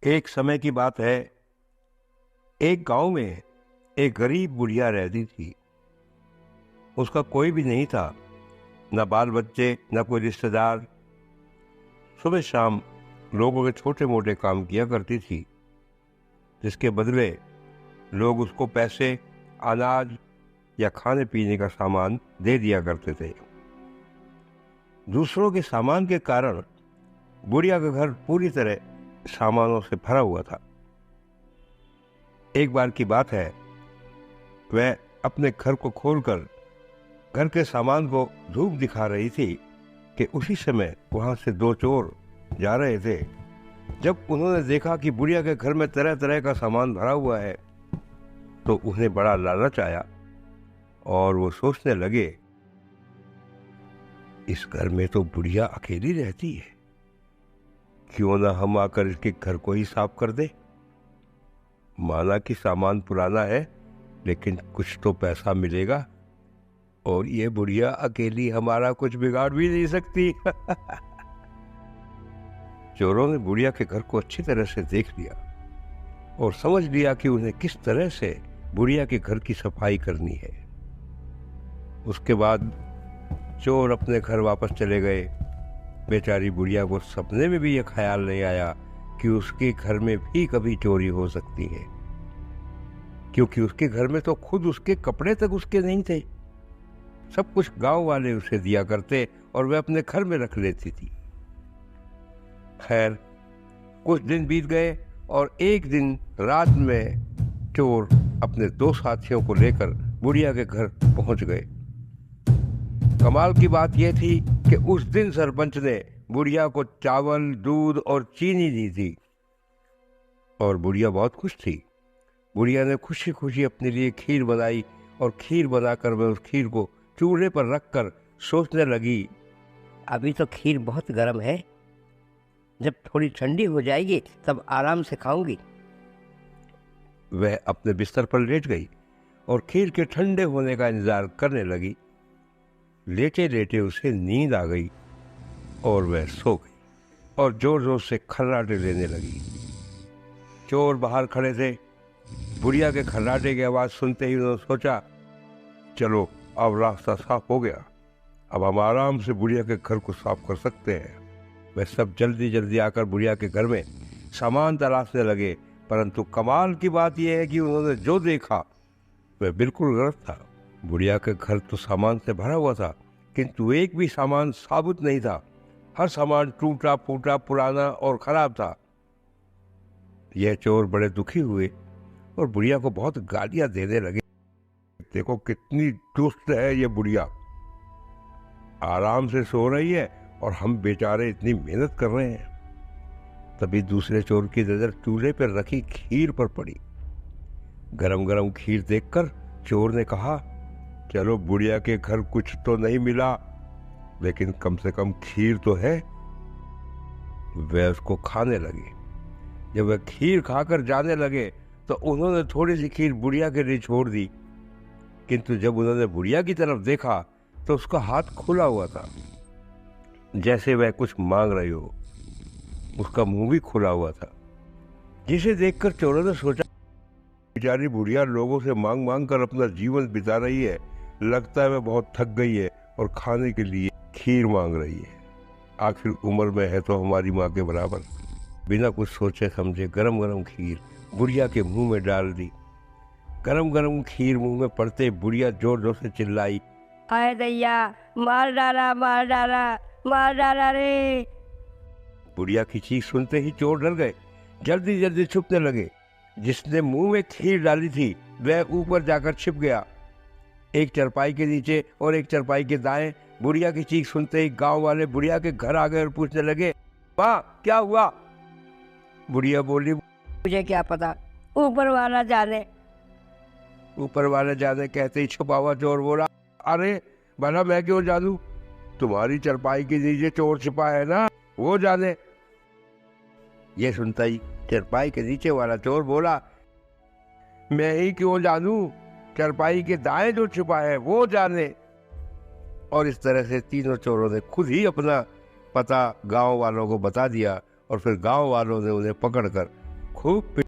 एक समय की बात है। एक गांव में एक गरीब बुढ़िया रहती थी। उसका कोई भी नहीं था, न बाल बच्चे न कोई रिश्तेदार। सुबह शाम लोगों के छोटे मोटे काम किया करती थी, जिसके बदले लोग उसको पैसे, अनाज या खाने पीने का सामान दे दिया करते थे। दूसरों के सामान के कारण बुढ़िया का घर पूरी तरह सामानों से भरा हुआ था। एक बार की बात है, वह अपने घर को खोलकर घर के सामान को धूप दिखा रही थी कि उसी समय वहां से दो चोर जा रहे थे। जब उन्होंने देखा कि बुढ़िया के घर में तरह तरह का सामान भरा हुआ है, तो उन्हें बड़ा लालच आया और वो सोचने लगे, इस घर में तो बुढ़िया अकेली रहती है, क्यों ना हम आकर इसके घर को ही साफ कर दे। माना कि सामान पुराना है, लेकिन कुछ तो पैसा मिलेगा और ये बुढ़िया अकेली हमारा कुछ बिगाड़ भी नहीं सकती। चोरों ने बुढ़िया के घर को अच्छी तरह से देख लिया और समझ लिया कि उन्हें किस तरह से बुढ़िया के घर की सफाई करनी है। उसके बाद चोर अपने घर वापस चले गए। बेचारी बुढ़िया को सपने में भी ये ख्याल नहीं आया कि उसके घर में भी कभी चोरी हो सकती है, क्योंकि उसके घर में तो खुद उसके कपड़े तक उसके नहीं थे। सब कुछ गांव वाले उसे दिया करते और वह अपने घर में रख लेती थी। खैर, कुछ दिन बीत गए और एक दिन रात में चोर अपने दो साथियों को लेकर बुढ़िया के घर पहुंच गए। कमाल की बात यह थी कि उस दिन सरपंच ने बुढ़िया को चावल, दूध और चीनी दी थी और बुढ़िया बहुत खुश थी। बुढ़िया ने खुशी खुशी अपने लिए खीर बनाई और खीर बनाकर वह उस खीर को चूल्हे पर रखकर सोचने लगी, अभी तो खीर बहुत गर्म है, जब थोड़ी ठंडी हो जाएगी तब आराम से खाऊंगी। वह अपने बिस्तर पर लेट गई और खीर के ठंडे होने का इंतजार करने लगी। लेटे लेटे उसे नींद आ गई और वह सो गई और जोर जोर से खर्राटे लेने लगी। चोर बाहर खड़े थे। बुढ़िया के खर्राटे की आवाज सुनते ही उन्होंने सोचा, चलो अब रास्ता साफ हो गया, अब हम आराम से बुढ़िया के घर को साफ कर सकते हैं। वह सब जल्दी जल्दी आकर बुढ़िया के घर में सामान तलाशने लगे, परंतु कमाल की बात यह है कि उन्होंने जो देखा वह बिल्कुल गलत था। बुढ़िया के घर तो सामान से भरा हुआ था, किंतु एक भी सामान साबुत नहीं था। हर सामान टूटा फूटा, पुराना और खराब था। यह चोर बड़े दुखी हुए और बुढ़िया को बहुत गालियां देने लगे। देखो कितनी दुष्ट है ये बुढ़िया, आराम से सो रही है और हम बेचारे इतनी मेहनत कर रहे हैं। तभी दूसरे चोर की नजर चूल्हे पर रखी खीर पर पड़ी। गरम गरम खीर देखकर चोर ने कहा, चलो बुढ़िया के घर कुछ तो नहीं मिला, लेकिन कम से कम खीर तो है। वह उसको खाने लगे। जब वह खीर खाकर जाने लगे तो उन्होंने थोड़ी सी खीर बुढ़िया के लिए छोड़ दी, किंतु जब उन्होंने बुढ़िया की तरफ देखा तो उसका हाथ खुला हुआ था, जैसे वह कुछ मांग रही हो। उसका मुंह भी खुला हुआ था, जिसे देखकर चोरों ने सोचा, बेचारी बुढ़िया लोगों से मांग मांग कर अपना जीवन बिता रही है, लगता है वह बहुत थक गई है और खाने के लिए खीर मांग रही है। आखिर उम्र में है तो हमारी माँ के बराबर। बिना कुछ सोचे समझे गरम गरम खीर बुढ़िया के मुंह में डाल दी। गरम गरम खीर मुंह में पड़ते बुढ़िया जोर जोर से चिल्लाई, हाय दैया, मार डाला मार डाला मार डाला रे। बुढ़िया की चीख सुनते ही चोर डर गए, जल्दी जल्दी छुपने लगे। जिसने मुंह में खीर डाली थी वह ऊपर जाकर छिप गया, एक चरपाई के नीचे और एक चरपाई के दाएं। बुढ़िया की चीख सुनते ही गांव वाले बुढ़िया के घर आ गए और पूछने लगे, माँ क्या हुआ? बुढ़िया बोली, मुझे क्या पता, ऊपर वाला जाने। ऊपर वाले जाने कहते ही छुपा हुआ चोर बोला, अरे भला मैं क्यों जानू, तुम्हारी चरपाई के नीचे चोर छिपा है ना, वो जाने। ये सुनता ही चरपाई के नीचे वाला चोर बोला, मैं ही क्यों जानू, चरपाई के दाएं जो छिपा है वो जाने। और इस तरह से तीनों चोरों ने खुद ही अपना पता गांव वालों को बता दिया और फिर गांव वालों ने उन्हें पकड़कर खूब